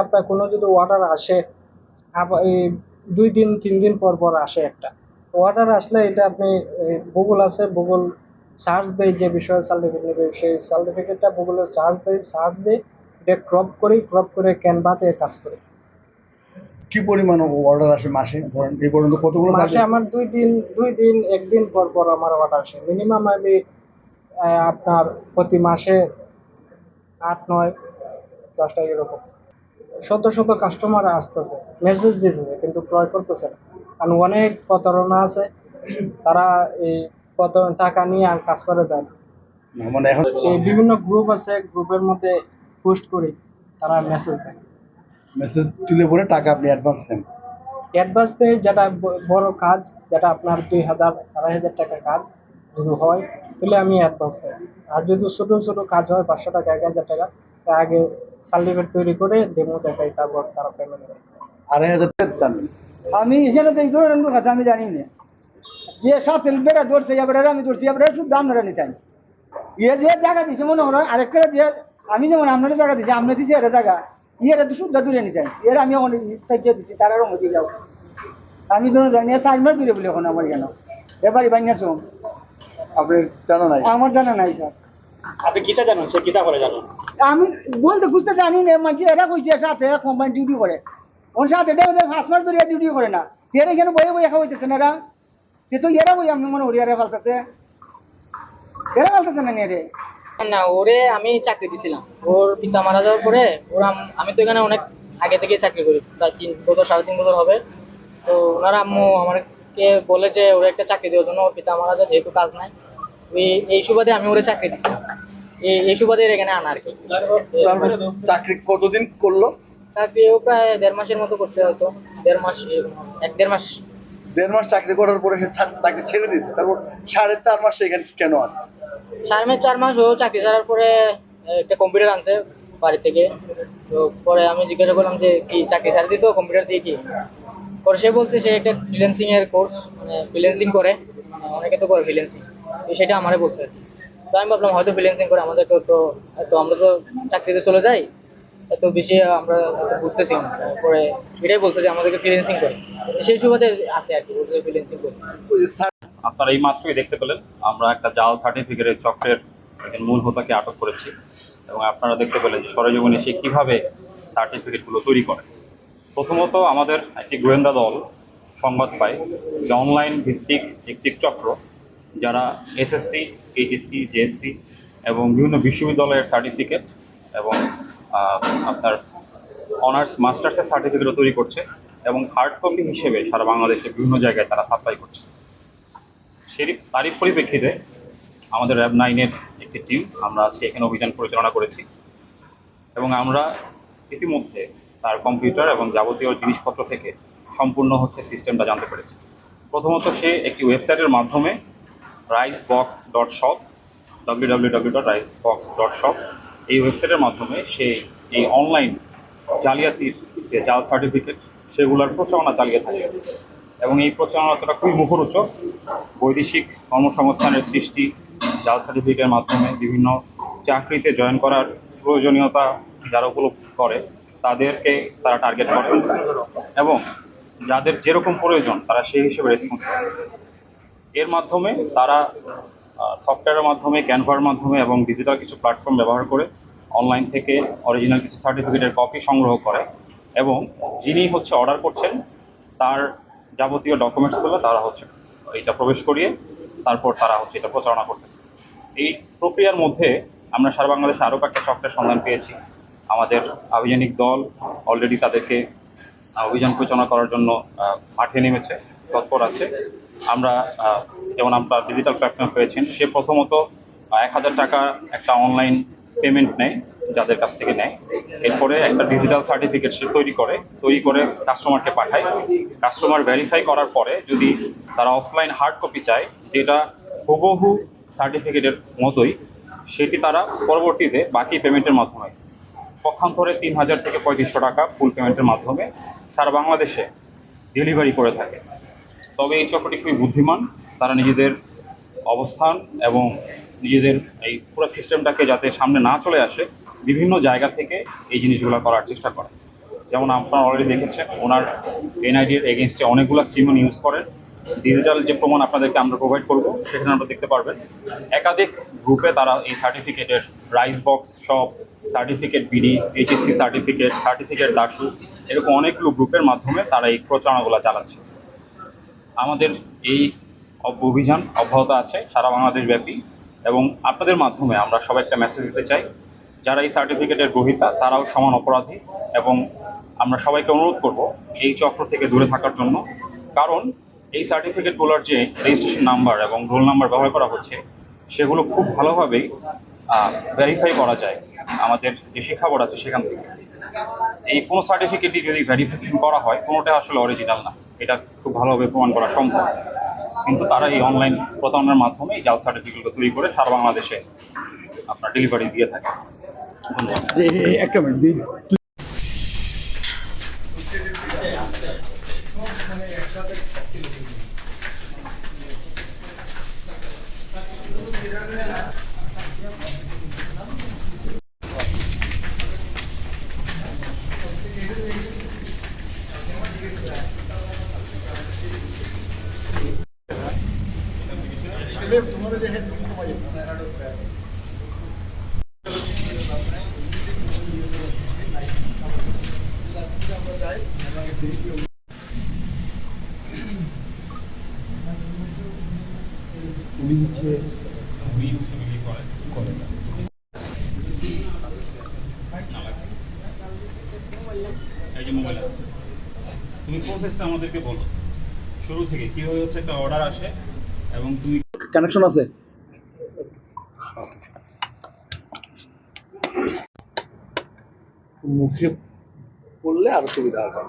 আপনার কোনো যদি অর্ডার আসে, এই 2 দিন 3 দিন পর পর আসে একটা অর্ডার আসলে, এটা আপনি গুগল আছে, গুগল সার্চ দেয় যে বিষয়ে সার্টিফিকেট নেবে, সেই সার্টিফিকেটটা গুগলে সার্চ দেয়, এটা ক্রপ করে ক্যানভাতে কাজ করে। কি পরিমাণ অর্ডার আসে মাসে? ধরেন এই পর্যন্ত কতগুলো মাসে আমার 2 দিন 1 দিন পর পর আমার অর্ডার আসে। মিনিমাম আমি আপনার প্রতি মাসে 8 9 10টা এরকম শত শত কাস্টমার আসতেছে, মেসেজ দিতেছে, কিন্তু ক্রয় করতেছে না। কারণ অনেক প্রতারণা আছে, তারা এই টাকা নিয়ে আর কাজ করে দেয় না। মানে এখন এই বিভিন্ন গ্রুপ আছে, গ্রুপের মধ্যে পোস্ট করি, তারা মেসেজ দেয়। মেসেজ তুলে পরে টাকা আপনি অ্যাডভান্স নেন? অ্যাডভান্স দেয়, যেটা বড় কাজ, যেটা আপনার 2,000 2,500 টাকার কাজ যদি হয়, তাহলে আমি অ্যাডভান্স দেয়। আর যদি ছোট ছোট কাজ হয়, 500 টাকা 1,000 টাকা, তার আগে সার্টিফিকেট তৈরি করে ডেমো দেখাই, তারপর তারা পেমেন্ট করে। 2,500 টাকা? আমি এখানে তো এই ধরনের লোক আছে, আমি জানি না যে সাথে বেড়া ধরছে, এবারে আমি ধরছি, এবারে শুধু দাম ধরে নিতাম। ইয়ে যে জায়গা দিছে মনে করো আরেকটা, যে আমি যেমন আপনার জায়গা দিছি, আপনি দিছি এটা জায়গা, ইয়েরা তো শুদ্ধ দূরে নিতাম, এর আমি অনেক দিচ্ছি, তারা রঙ দিয়ে যাও। আমি ধরুন জানি চারমার দূরে বলে এখন আমার কেন এবারই বানিয়েছো, আপনি জানা নাই? আমার জানা নাই স্যার। আপনি গীতা জানেন, সে গীতা করে জানেন? আমি বলতে বুঝতে জানি না, মানে এরা কইছে সাথে কোম্পানি ডিউটি করে, ওর সাথে ফার্স্ট মাস ধরে ডিউটি করে না, এরা এখানে বয়ে বয়ে একা হইতেছে না, এরা তো এরা বই আমি মনে করি এরা ফালতেছে, এরা ফালতেছে না এরে। না, ওরে আমি চাকরি দিছিলাম। ওর পিতা মারা যাওয়ার পরে আমি তো এখানে অনেক আগে থেকে চাকরি করি, প্রায় 3 বছর 3.5 বছর হবে। তো ওনার আম্মু আমাকে বলে যে ওরে একটা চাকরি দেওয়ার জন্য, ওর পিতা মারা যায়, যেহেতু কাজ নাই, এই সুবাদে আমি ওরে চাকরি দিছিলাম। এই সুবাদে এখানে আনা আর কি। তারপরে চাকরি কতদিন করলো? চাকরি ও প্রায় 1.5 মাসের মতো করছে, হয়তো 1.5 মাস, 1.5 মাস। 1.5 মাস চাকরি করার পরে সে চাকরি ছেড়ে দিয়েছে, তারপর 4.5 মাস এখানে কেন আছে? 4 মাস ও চাকরি ছাড়ার পরে একটা কম্পিউটার আনছে বাড়ি থেকে। তো পরে আমি জিজ্ঞাসা করলাম যে কি চাকরি ছাড়া দিছো, কম্পিউটার দিয়ে কি? পরে সে বলছে সে একটা ফ্রিল্যান্সিং এর কোর্স, মানে ফ্রিল্যান্সিং করে, মানে অনেকে তো করে ফ্রিল্যান্সিং, তো সেটা আমারে বলছে আর কি। তো আমি ভাবলাম হয়তো ফ্রিল্যান্সিং করে, আমাদের তো আমরা তো চাকরিতে চলে যাই, এত বেশি আমরা এত বুঝতেছি না। পরে এটাই বলছে যে আমাদেরকে ফ্রিল্যান্সিং করে, সেই সুবাদে আছে আর কি, বলছে ফ্রিল্যান্সিং করে। ওই যে স্যার আপনারা এই মাত্রই দেখতে পেলেন আমরা একটা জাল সার্টিফিকেটের চক্রের মূল হোতাকে আটক করেছি, এবং আপনারা দেখতে পেলেন যে সরেজমিনে সে কিভাবে সার্টিফিকেটগুলো তৈরি করে। প্রথমত আমাদের একটি গোয়েন্দা দল সংবাদ পায় যে অনলাইন ভিত্তিক একটি চক্র, যারা এসএসসি, এইচএসসি, জেএসসি এবং বিভিন্ন বিশ্ববিদ্যালয়ের সার্টিফিকেট এবং আপনার অনার্স মাস্টার্সের সার্টিফিকেটও তৈরি করছে, এবং হার্ড কপি হিসেবে সারা বাংলাদেশে বিভিন্ন জায়গায় তারা সাপ্লাই করছে। তারই পরিপ্রেক্ষিতে আমাদের র্যাব 9-এর একটি টিম আমরা আজকে এখানে অভিযান পরিচালনা করেছি, এবং আমরা ইতিমধ্যে তার কম্পিউটার এবং যাবতীয় জিনিসপত্র থেকে সম্পূর্ণ সিস্টেমটা জানতে পেরেছি। প্রথমত সে একটি ওয়েবসাইটের মাধ্যমে risebox.shop, www.risebox.shop, এই ওয়েবসাইটের মাধ্যমে সে এই অনলাইন জালিয়াতির যে জাল সার্টিফিকেট সেগুলোর প্রচারণা চালিয়ে থাকে, এবং এই প্রচারণাটা খুবই মুখরোচক। বৈদেশিক কর্মসংস্থানের সৃষ্টি, জাল সার্টিফিকেটের মাধ্যমে বিভিন্ন চাকরিতে জয়েন করার প্রয়োজনীয়তা যারা উপলব্ধি করে তাদেরকে তারা টার্গেট করে, এবং যাদের যেরকম প্রয়োজন তারা সেই হিসেবে রেসপন্স করে। এর মাধ্যমে তারা সফটওয়্যারের মাধ্যমে, ক্যানভার মাধ্যমে এবং ডিজিটাল কিছু প্ল্যাটফর্ম ব্যবহার করে অনলাইন থেকে অরিজিনাল কিছু সার্টিফিকেটের কপি সংগ্রহ করে, এবং যিনি অর্ডার করছেন তার যাবতীয় ডকুমেন্টসগুলো তারা এটা প্রবেশ করিয়ে তারপর তারা এটা প্রচারণা করতেছে। এই প্রক্রিয়ার মধ্যে আমরা সারা বাংলাদেশে আরও কয়েকটা চক্রের সন্ধান পেয়েছি। আমাদের আভিযানিক দল অলরেডি তাদেরকে অভিযান পরিচালনা করার জন্য মাঠে নেমেছে, তৎপর আছে। আমরা যেমন আমরা ডিজিটাল প্ল্যাটফর্ম পেয়েছেন, সে প্রথমত 1,000 টাকা একটা অনলাইন পেমেন্ট নেয়, যাদের কাছ থেকে নেয়। এরপরে একটা ডিজিটাল সার্টিফিকেট সে তৈরি করে কাস্টমারকে পাঠায়। কাস্টমার ভেরিফাই করার পরে যদি তারা অফলাইন হার্ড কপি চায়, যেটা হুবহু সার্টিফিকেটের মতোই, সেটি তারা পরবর্তীতে বাকি পেমেন্টের মাধ্যমে পক্ষান্তরে 3,000 থেকে 3,500 টাকা ফুল পেমেন্টের মাধ্যমে সারা বাংলাদেশে ডেলিভারি করে থাকে। তবে এই চক্রটি খুবই বুদ্ধিমান, তারা নিজেদের অবস্থান এবং নিজেদের এই পুরো সিস্টেমটাকে যাতে সামনে না চলে আসে, বিভিন্ন জায়গা থেকে এই জিনিসগুলো করার চেষ্টা করে। যেমন আপনারা অলরেডি দেখেছেন ওনার এনআইডি এর এগেনস্টে অনেকগুলো সিমন ইউজ করেন। ডিজিটাল যে প্রমাণ আপনাদেরকে আমরা প্রোভাইড করব সেখানে আপনারা দেখতে পারবেন একাধিক গ্রুপে তারা এই সার্টিফিকেটের rice box shop, certificate BD, HSC certificate দাসু, এরকম অনেকগুলো গ্রুপের মাধ্যমে তারা এই প্রচারণাগুলো চালাচ্ছে। আমাদের এই অভিযান অব্যাহত আছে সারা বাংলাদেশ ব্যাপী, এবং আপনাদের মাধ্যমে আমরা সবাই একটা মেসেজ দিতে চাই, যারা এই সার্টিফিকেটের গ্রহীতা তারাও সমান অপরাধী, এবং আমরা সবাইকে অনুরোধ করব এই চক্র থেকে দূরে থাকার জন্য। কারণ এই সার্টিফিকেটগুলোর যে রেজিস্ট্রেশন নাম্বার এবং রোল নাম্বার ব্যবহার করা হচ্ছে সেগুলো খুব ভালোভাবেই ভেরিফাই করা যায় আমাদের যে শিক্ষা বোর্ড আছে সেখান থেকে। এই কোনো সার্টিফিকেটই যদি ভেরিফিকেশন করা হয় কোনোটা আসলে অরিজিনাল না, এটা খুব ভালোভাবে প্রমাণ করা সম্ভব। কিন্তু তারা এই অনলাইন প্রতারণার মাধ্যমে এই জাল সার্টিফিকেটগুলো তৈরি করে সারা বাংলাদেশে আপনার ডেলিভারি দিয়ে থাকে। ধন্যবাদ। একটা মিনিট এই যে মোবাইল আছে, তুমি প্রসেসটা আমাদেরকে বলো শুরু থেকে কিভাবে হচ্ছে একটা অর্ডার আসে এবং তুমি কানেকশন আছে। মুখে পড়লে আরো সুবিধা হবে।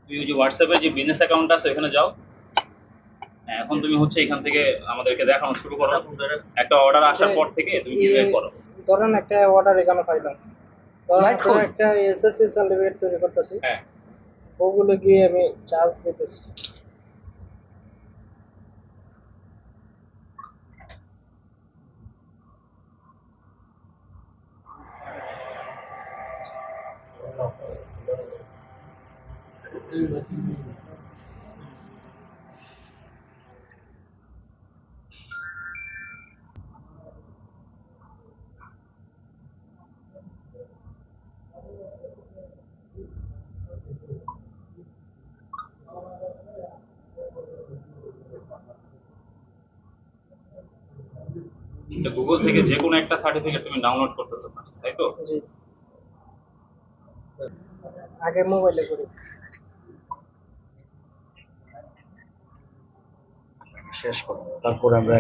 তুমি যে হোয়াটসঅ্যাপে যে বিজনেস অ্যাকাউন্ট আছে ওখানে যাও। এখন তুমি হচ্ছে এখান থেকে আমাদেরকে দেখানো শুরু করো। একটা অর্ডার আসার পর থেকে তুমি ডিজাইন করো। ধরেন একটা অর্ডার এখানে পাইলাম, ধরেন Light code? একটা এসএসসি সার্টিফিকেট তৈরি করতেছি, হ্যাঁ, ওগুলো গিয়ে আমি চার্জ দিতেছি। এটা গুগল থেকে যে কোনো একটা সার্টিফিকেট তুমি ডাউনলোড করতেছো ফার্স্ট, তাই তো? জি, আগে মোবাইলে করি। শেষ করো, তারপরে আমরা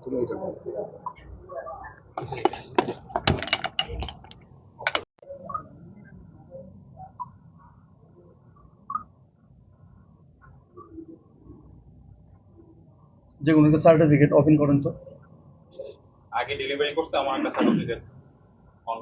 তুমি এটা বলো। যে কোনো একটা সার্টিফিকেট ওপেন করেন তো। আগে ডেলিভারি করছে আমার একটা সার্টিফিকেট অন।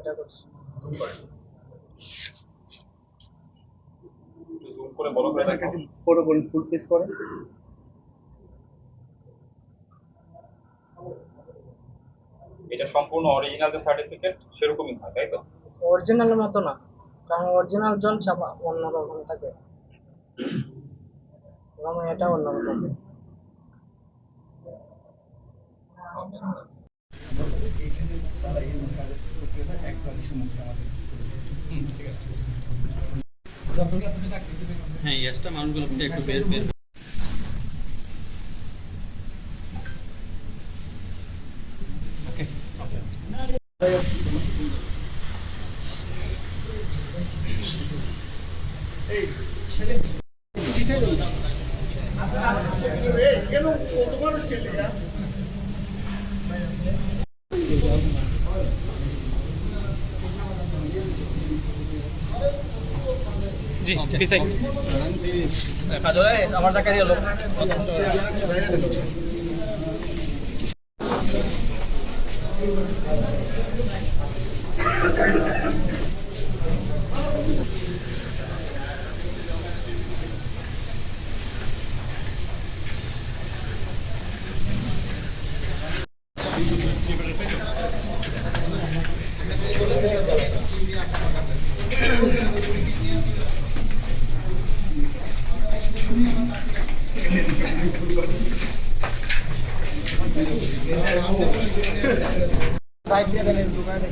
এটা করছি। জুম করে বড় করে দেখো। বড় করে ফুল প্রেস করেন। এটা সম্পূর্ণ অরিজিনাল যে সার্টিফিকেট সেরকমই হয়, তাই তো? অরিজিনালের মতো না, কারণ অরিজিনাল জন ছাপা অন্যরকম থাকে, এবং এটা অন্যরকম। এখানে তারা এই কাজের প্রক্রিয়াটা একবারই সমস্যা আমাদের হ্যাঁ এক্সট্রা মালগুলো একটু বের বের জি পিছাই আমার জায়গায় এলো সাইড দিয়ে দেন দোকানে